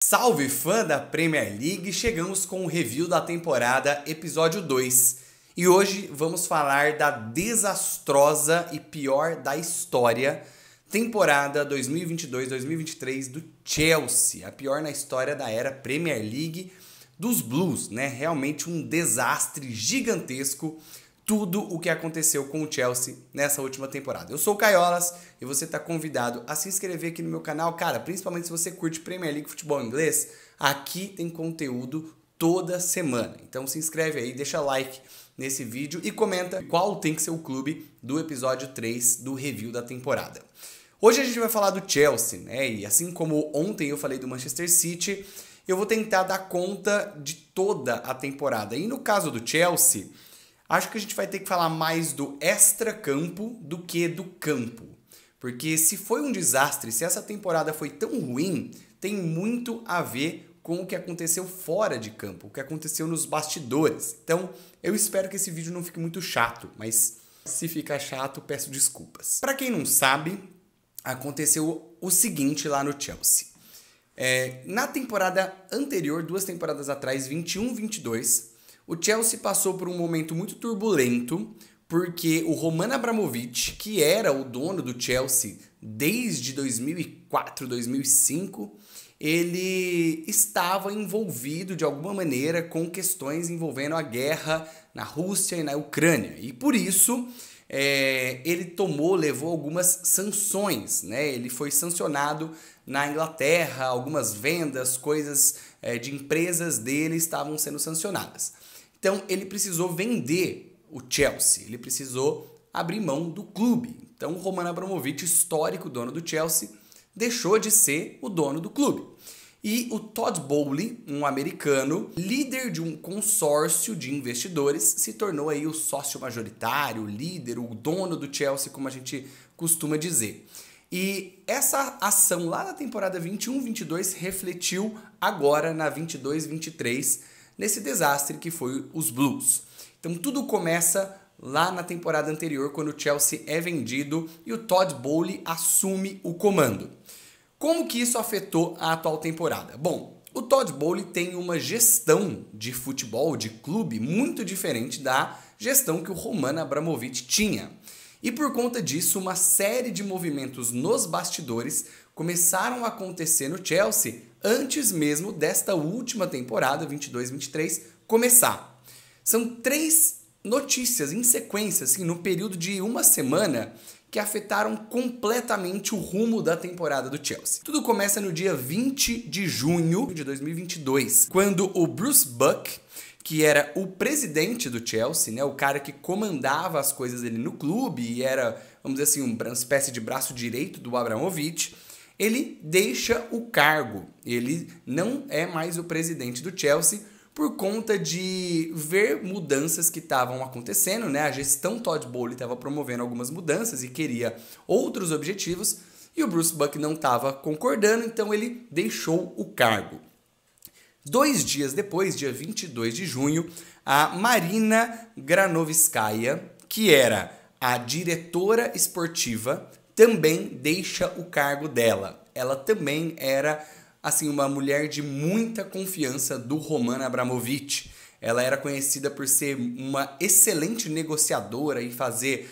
Salve fã da Premier League, chegamos com o review da temporada, episódio 2. E hoje vamos falar da desastrosa e pior da história, temporada 2022-2023 do Chelsea, a pior na história da era Premier League dos Blues, né? Realmente um desastre gigantesco, tudo o que aconteceu com o Chelsea nessa última temporada. Eu sou o Caiolas e você está convidado a se inscrever aqui no meu canal. Cara, principalmente se você curte Premier League futebol inglês, aqui tem conteúdo toda semana. Então se inscreve aí, deixa like nesse vídeo e comenta qual tem que ser o clube do episódio 3 do review da temporada. Hoje a gente vai falar do Chelsea, né? E assim como ontem eu falei do Manchester City, eu vou tentar dar conta de toda a temporada. E no caso do Chelsea, acho que a gente vai ter que falar mais do extra-campo do que do campo. Porque se foi um desastre, se essa temporada foi tão ruim, tem muito a ver com o que aconteceu fora de campo, o que aconteceu nos bastidores. Então, eu espero que esse vídeo não fique muito chato, mas se ficar chato, peço desculpas. Para quem não sabe, aconteceu o seguinte lá no Chelsea. Na temporada anterior, 2 temporadas atrás, 21-22, o Chelsea passou por um momento muito turbulento, porque o Roman Abramovich, que era o dono do Chelsea desde 2004, 2005, ele estava envolvido de alguma maneira com questões envolvendo a guerra na Rússia e na Ucrânia. E por isso ele levou algumas sanções, né? Ele foi sancionado na Inglaterra, algumas vendas, coisas de empresas dele estavam sendo sancionadas. Então ele precisou vender o Chelsea, ele precisou abrir mão do clube. Então o Roman Abramovich, histórico dono do Chelsea, deixou de ser o dono do clube. E o Todd Boehly, um americano, líder de um consórcio de investidores, se tornou aí o sócio majoritário, o líder, o dono do Chelsea, como a gente costuma dizer. E essa ação lá na temporada 21-22 refletiu agora na 22-23, nesse desastre que foi os Blues. Então tudo começa lá na temporada anterior, quando o Chelsea é vendido e o Todd Boehly assume o comando. Como que isso afetou a atual temporada? Bom, o Todd Boehly tem uma gestão de futebol, de clube, muito diferente da gestão que o Roman Abramovich tinha. E por conta disso, uma série de movimentos nos bastidores começaram a acontecer no Chelsea antes mesmo desta última temporada, 22-23, começar. São 3 notícias em sequência, assim, no período de uma semana, que afetaram completamente o rumo da temporada do Chelsea. Tudo começa no dia 20 de junho de 2022, quando o Bruce Buck, que era o presidente do Chelsea, né, o cara que comandava as coisas dele no clube e era, vamos dizer assim, uma espécie de braço direito do Abramovich, ele deixa o cargo. Ele não é mais o presidente do Chelsea por conta de ver mudanças que estavam acontecendo, né? A gestão Todd Boehly estava promovendo algumas mudanças e queria outros objetivos e o Bruce Buck não estava concordando, então ele deixou o cargo. 2 dias depois, dia 22 de junho, a Marina Granovskaya, que era a diretora esportiva, também deixa o cargo dela. Ela também era assim uma mulher de muita confiança do Roman Abramovich. Ela era conhecida por ser uma excelente negociadora e fazer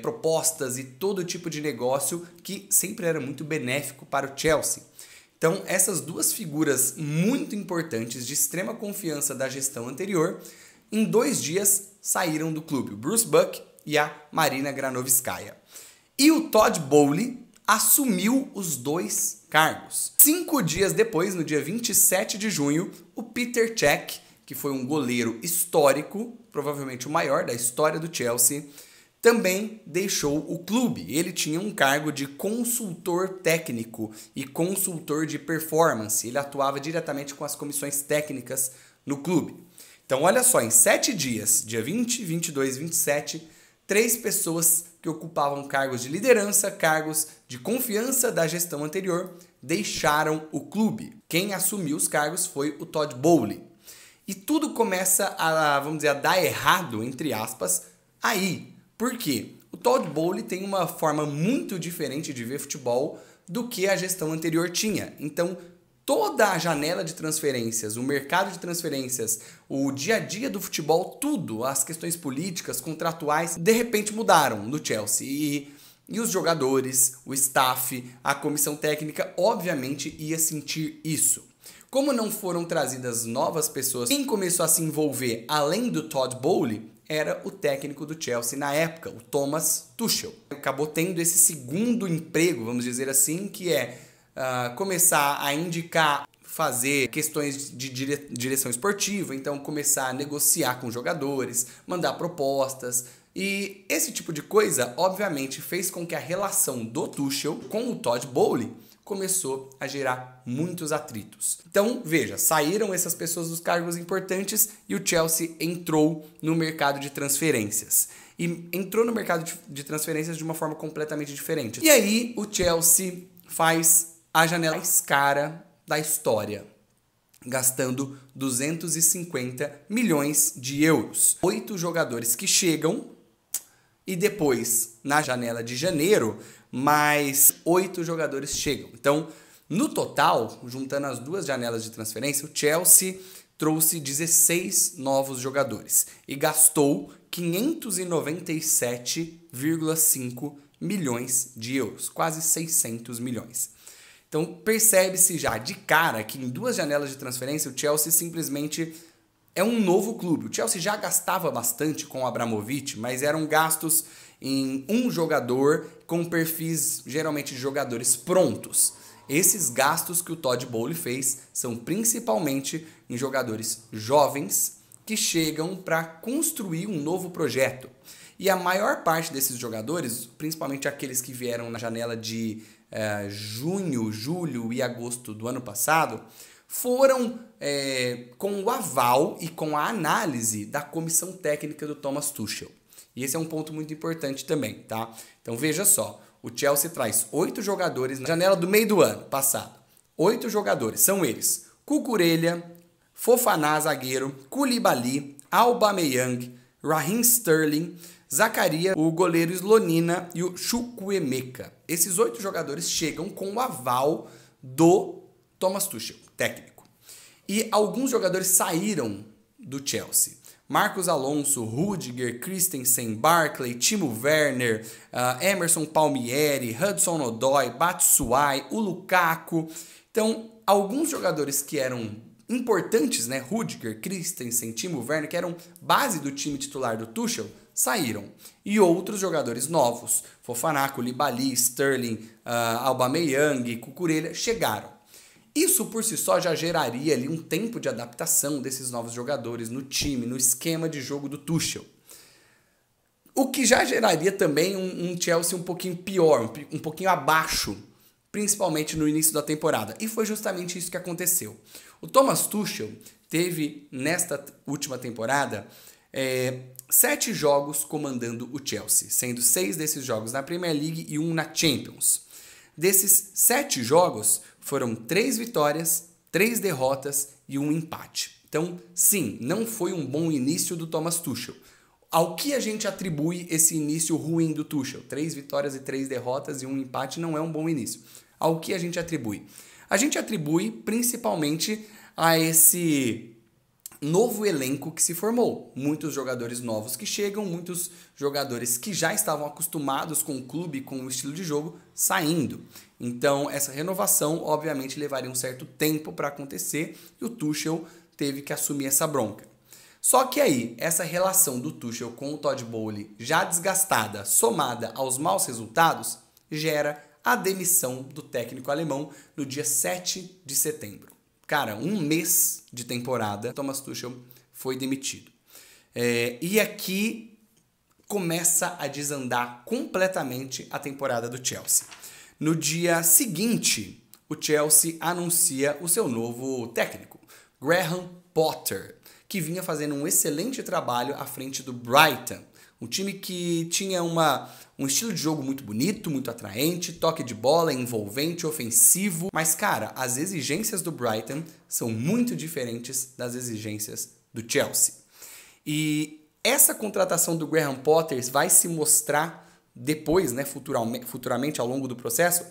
propostas e todo tipo de negócio que sempre era muito benéfico para o Chelsea. Então, essas 2 figuras muito importantes, de extrema confiança da gestão anterior, em 2 dias saíram do clube, o Bruce Buck e a Marina Granovskaya. E o Todd Boehly assumiu os 2 cargos. 5 dias depois, no dia 27 de junho, o Peter Cech, que foi um goleiro histórico, provavelmente o maior da história do Chelsea, também deixou o clube. Ele tinha um cargo de consultor técnico e consultor de performance. Ele atuava diretamente com as comissões técnicas no clube. Então, olha só, em 7 dias, dia 20, 22, 27, 3 pessoas que ocupavam cargos de liderança, cargos de confiança da gestão anterior, deixaram o clube. Quem assumiu os cargos foi o Todd Boehly. E tudo começa a, vamos dizer, a dar errado, entre aspas, aí. Por quê? O Todd Boehly tem uma forma muito diferente de ver futebol do que a gestão anterior tinha. Então, toda a janela de transferências, o mercado de transferências, o dia a dia do futebol, tudo, as questões políticas, contratuais, de repente mudaram no Chelsea. E os jogadores, o staff, a comissão técnica, obviamente ia sentir isso. Como não foram trazidas novas pessoas, quem começou a se envolver além do Todd Bowley era o técnico do Chelsea na época, o Thomas Tuchel. Acabou tendo esse segundo emprego, vamos dizer assim, que é começar a indicar, fazer questões de direção esportiva, então começar a negociar com jogadores, mandar propostas. E esse tipo de coisa, obviamente, fez com que a relação do Tuchel com o Todd Bowley começou a gerar muitos atritos. Então, veja, saíram essas pessoas dos cargos importantes e o Chelsea entrou no mercado de transferências. E entrou no mercado de transferências de uma forma completamente diferente. E aí, o Chelsea faz a janela mais cara da história, gastando 250 milhões de euros. 8 jogadores que chegam e depois, na janela de janeiro, mais 8 jogadores chegam. Então, no total, juntando as duas janelas de transferência, o Chelsea trouxe 16 novos jogadores e gastou 597,5 milhões de euros, quase 600 milhões. Então, percebe-se já de cara que em duas janelas de transferência o Chelsea simplesmente é um novo clube. O Chelsea já gastava bastante com o Abramovich, mas eram gastos em um jogador com perfis geralmente de jogadores prontos. Esses gastos que o Todd Bowley fez são principalmente em jogadores jovens que chegam para construir um novo projeto. E a maior parte desses jogadores, principalmente aqueles que vieram na janela de junho, julho e agosto do ano passado, foram com o aval e com a análise da comissão técnica do Thomas Tuchel. E esse é um ponto muito importante também, tá? Então veja só, o Chelsea traz 8 jogadores na janela do meio do ano passado. 8 jogadores, são eles: Cucurella, Fofana, zagueiro, Koulibaly, Aubameyang, Raheem Sterling, Zakaria, o goleiro Slonina e o Chukwuemeka. Esses 8 jogadores chegam com o aval do Thomas Tuchel, técnico. E alguns jogadores saíram do Chelsea. Marcos Alonso, Rudiger, Christensen, Barkley, Timo Werner, Emerson Palmieri, Hudson-Odoi, Batshuayi, o Lukaku. Então, alguns jogadores que eram importantes, né? Rudiger, Christensen, Timo Werner, que eram base do time titular do Tuchel, saíram. E outros jogadores novos, Fofana, Koulibaly, Sterling, Aubameyang, Cucurella, chegaram. Isso por si só já geraria ali um tempo de adaptação desses novos jogadores no time, no esquema de jogo do Tuchel. O que já geraria também um Chelsea um pouquinho pior, um pouquinho abaixo, principalmente no início da temporada. E foi justamente isso que aconteceu. O Thomas Tuchel teve, nesta última temporada, 7 jogos comandando o Chelsea, sendo 6 desses jogos na Premier League e 1 na Champions. Desses 7 jogos, foram 3 vitórias, 3 derrotas e 1 empate. Então, sim, não foi um bom início do Thomas Tuchel. Ao que a gente atribui esse início ruim do Tuchel? 3 vitórias e 3 derrotas e 1 empate não é um bom início. Ao que a gente atribui? A gente atribui principalmente a esse novo elenco que se formou. Muitos jogadores novos que chegam, muitos jogadores que já estavam acostumados com o clube, com o estilo de jogo, saindo. Então, essa renovação, obviamente, levaria um certo tempo para acontecer e o Tuchel teve que assumir essa bronca. Só que aí, essa relação do Tuchel com o Todd Bowley, já desgastada, somada aos maus resultados, gera a demissão do técnico alemão no dia 7 de setembro. Cara, um mês de temporada, Thomas Tuchel foi demitido. E aqui começa a desandar completamente a temporada do Chelsea. No dia seguinte, o Chelsea anuncia o seu novo técnico, Graham Potter, que vinha fazendo um excelente trabalho à frente do Brighton. Um time que tinha um estilo de jogo muito bonito, muito atraente, toque de bola, envolvente, ofensivo. Mas, cara, as exigências do Brighton são muito diferentes das exigências do Chelsea. E essa contratação do Graham Potter vai se mostrar depois, né, futuramente, ao longo do processo,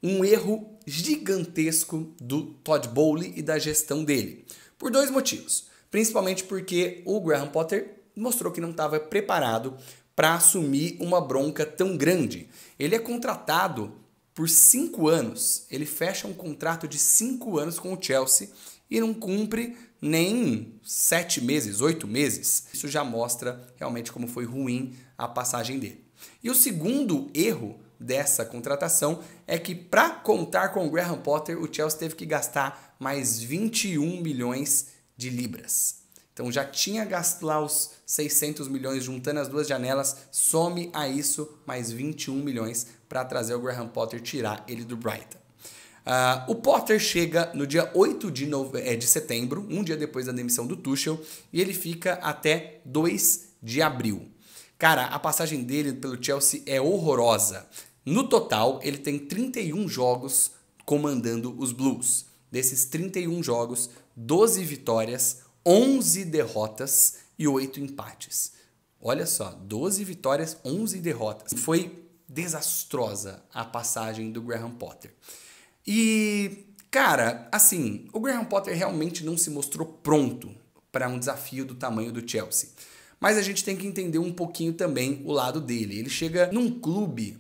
um erro gigantesco do Todd Bowley e da gestão dele. Por dois motivos. Principalmente porque o Graham Potter mostrou que não estava preparado para assumir uma bronca tão grande. Ele é contratado por 5 anos. Ele fecha um contrato de 5 anos com o Chelsea e não cumpre nem 7 meses, 8 meses. Isso já mostra realmente como foi ruim a passagem dele. E o segundo erro dessa contratação é que, para contar com o Graham Potter, o Chelsea teve que gastar mais 21 milhões de libras. Então já tinha gasto lá os 600 milhões juntando as duas janelas, some a isso mais 21 milhões para trazer o Graham Potter, tirar ele do Brighton. O Potter chega no dia 8 de setembro, um dia depois da demissão do Tuchel, e ele fica até 2 de abril. Cara, a passagem dele pelo Chelsea é horrorosa. No total, ele tem 31 jogos comandando os Blues. Desses 31 jogos, 12 vitórias, 11 derrotas e 8 empates. Olha só, 12 vitórias, 11 derrotas. Foi desastrosa a passagem do Graham Potter. E, cara, assim, o Graham Potter realmente não se mostrou pronto para um desafio do tamanho do Chelsea. Mas a gente tem que entender um pouquinho também o lado dele. Ele chega num clube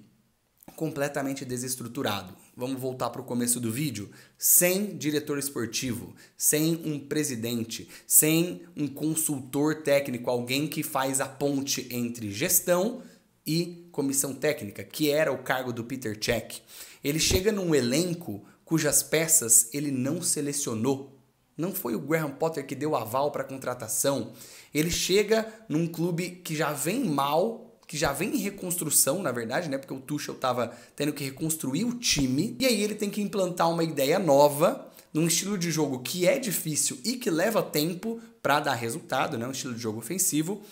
completamente desestruturado. Vamos voltar para o começo do vídeo. Sem diretor esportivo, sem um presidente, sem um consultor técnico, alguém que faz a ponte entre gestão e comissão técnica, que era o cargo do Peter Cech. Ele chega num elenco cujas peças ele não selecionou. Não foi o Graham Potter que deu aval para a contratação. Ele chega num clube que já vem mal, que já vem em reconstrução, na verdade, né? Porque o Tuchel estava tendo que reconstruir o time. E aí ele tem que implantar uma ideia nova, num estilo de jogo que é difícil e que leva tempo para dar resultado, né? Um estilo de jogo ofensivo.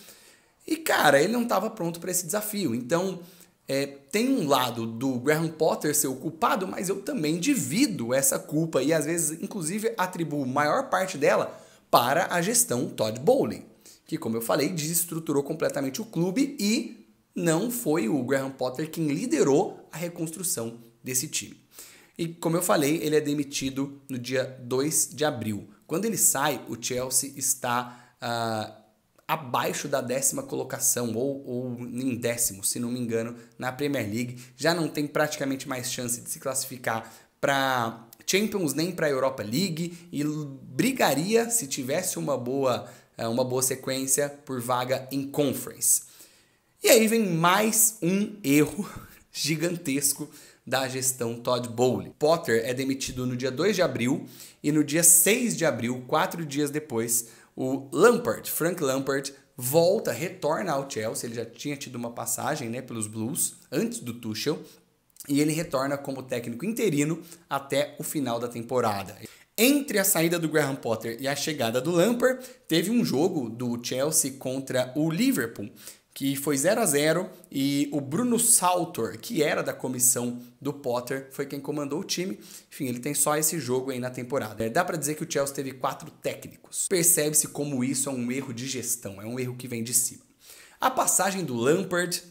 E, cara, ele não estava pronto para esse desafio. Então, tem um lado do Graham Potter ser o culpado, mas eu também divido essa culpa e, às vezes, inclusive, atribuo maior parte dela para a gestão Todd Bowley, que, como eu falei, desestruturou completamente o clube e não foi o Graham Potter quem liderou a reconstrução desse time. E, como eu falei, ele é demitido no dia 2 de abril. Quando ele sai, o Chelsea está abaixo da 10ª colocação, ou em 10º, se não me engano, na Premier League. Já não tem praticamente mais chance de se classificar para Champions nem para a Europa League e brigaria, se tivesse uma boa sequência, por vaga em Conference. E aí vem mais um erro gigantesco da gestão Todd Bowley. Potter é demitido no dia 2 de abril e no dia 6 de abril, 4 dias depois, o Frank Lampard, retorna ao Chelsea. Ele já tinha tido uma passagem, né, pelos Blues antes do Tuchel e ele retorna como técnico interino até o final da temporada. Entre a saída do Graham Potter e a chegada do Lampard, teve um jogo do Chelsea contra o Liverpool, que foi 0-0 e o Bruno Saltor, que era da comissão do Potter, foi quem comandou o time. Enfim, ele tem só esse jogo aí na temporada. Dá pra dizer que o Chelsea teve 4 técnicos. Percebe-se como isso é um erro de gestão, é um erro que vem de cima. A passagem do Lampard,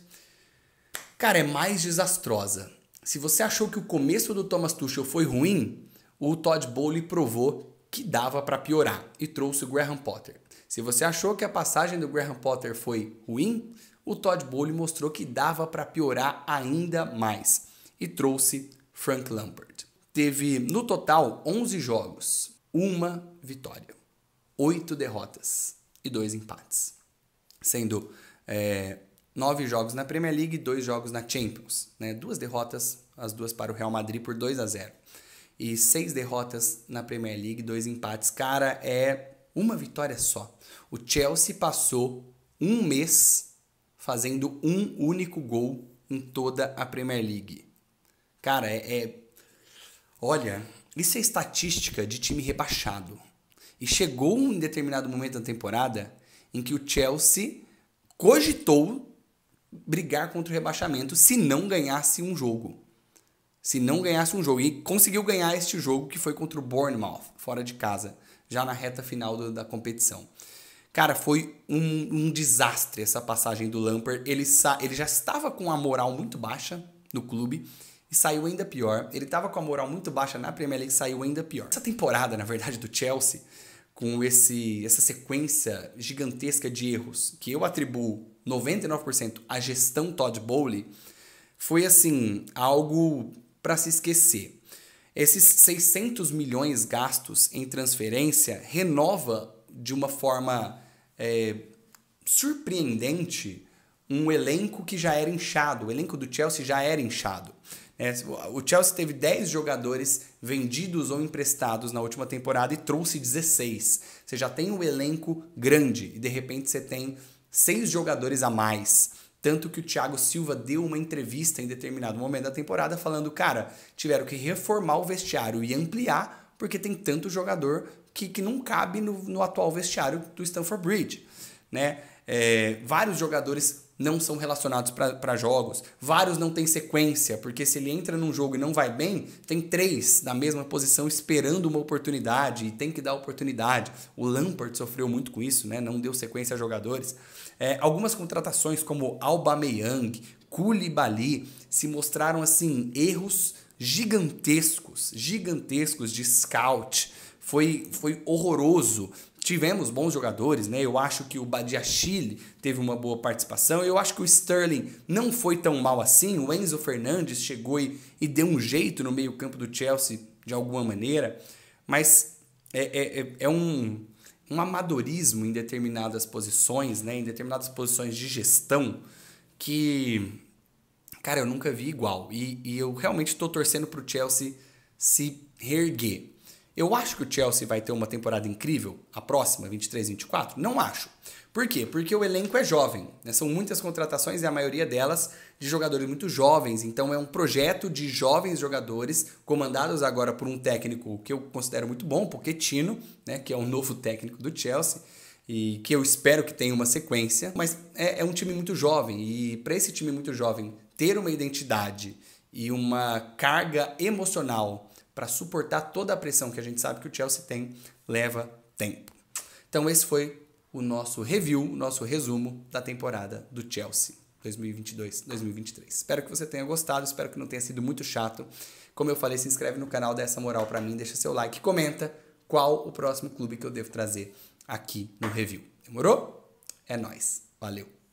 cara, é mais desastrosa. Se você achou que o começo do Thomas Tuchel foi ruim, o Todd Bowley provou que dava para piorar e trouxe o Graham Potter. Se você achou que a passagem do Graham Potter foi ruim, o Todd Bowley mostrou que dava para piorar ainda mais e trouxe Frank Lampard. Teve, no total, 11 jogos, 1 vitória, 8 derrotas e 2 empates, sendo 9 jogos na Premier League e 2 jogos na Champions. 2 derrotas, as duas para o Real Madrid por 2-0. E 6 derrotas na Premier League, 2 empates. Cara, é uma vitória só. O Chelsea passou um mês fazendo um único gol em toda a Premier League. Cara, olha, isso é estatística de time rebaixado. E chegou um determinado momento da temporada em que o Chelsea cogitou brigar contra o rebaixamento se não ganhasse um jogo. E conseguiu ganhar este jogo, que foi contra o Bournemouth, fora de casa, já na reta final da competição. Cara, foi um desastre essa passagem do Lampard. Ele já estava com a moral muito baixa no clube. e saiu ainda pior. Ele estava com a moral muito baixa na Premier League e saiu ainda pior. Essa temporada, na verdade, do Chelsea, com essa sequência gigantesca de erros, que eu atribuo 99% à gestão Todd Bowley, foi assim, algo para se esquecer. Esses 600 milhões gastos em transferência renova de uma forma surpreendente um elenco que já era inchado. O elenco do Chelsea já era inchado. O Chelsea teve 10 jogadores vendidos ou emprestados na última temporada e trouxe 16. Você já tem um elenco grande e de repente você tem 6 jogadores a mais. Tanto que o Thiago Silva deu uma entrevista em determinado momento da temporada falando, cara, tiveram que reformar o vestiário e ampliar porque tem tanto jogador que não cabe no atual vestiário do Stamford Bridge, né? Vários jogadores não são relacionados para jogos, vários não têm sequência, porque se ele entra num jogo e não vai bem, tem 3 na mesma posição esperando uma oportunidade e tem que dar oportunidade. O Lampard sofreu muito com isso, né? Não deu sequência a jogadores. Algumas contratações como Aubameyang, Koulibaly se mostraram assim erros gigantescos de scout. Foi horroroso. Tivemos bons jogadores, né? Eu acho que o Badiashile teve uma boa participação. Eu acho que o Sterling não foi tão mal assim. O Enzo Fernandes chegou e deu um jeito no meio-campo do Chelsea de alguma maneira. Mas é um amadorismo em determinadas posições, né? Em determinadas posições de gestão que, cara, eu nunca vi igual. E eu realmente estou torcendo para o Chelsea se reerguer. Eu acho que o Chelsea vai ter uma temporada incrível, a próxima, 23-24? Não acho. Por quê? Porque o elenco é jovem, né? São muitas contratações e a maioria delas de jogadores muito jovens. Então é um projeto de jovens jogadores comandados agora por um técnico que eu considero muito bom, Pochettino, né? Que é o novo técnico do Chelsea e que eu espero que tenha uma sequência. Mas é um time muito jovem e para esse time muito jovem ter uma identidade e uma carga emocional para suportar toda a pressão que a gente sabe que o Chelsea tem, leva tempo. Então esse foi o nosso review, o nosso resumo da temporada do Chelsea 2022-2023. Espero que você tenha gostado, espero que não tenha sido muito chato. Como eu falei, se inscreve no canal, dá essa moral para mim, deixa seu like e comenta qual o próximo clube que eu devo trazer aqui no review. Demorou? É nóis. Valeu!